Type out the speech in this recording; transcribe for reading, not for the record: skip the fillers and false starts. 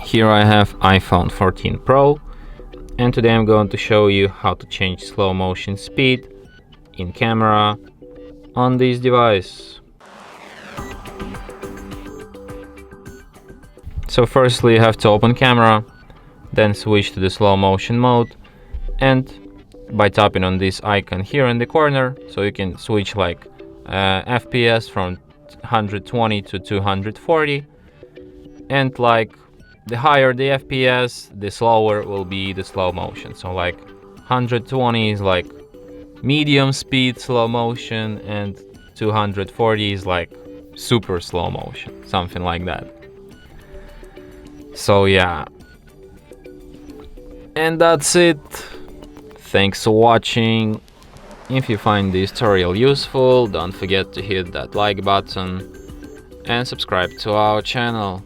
Here I have iPhone 14 Pro, and today I'm going to show you how to change slow motion speed in camera on this device. So firstly you have to open camera, then switch to the slow motion mode, and by tapping on this icon here in the corner, so you can switch like FPS from 120 to 240, and like the higher the FPS, the slower will be the slow motion. So like 120 is like medium speed slow motion, and 240 is like super slow motion, something like that. So yeah, and that's it. Thanks for watching. If you find this tutorial useful, don't forget to hit that like button and subscribe to our channel.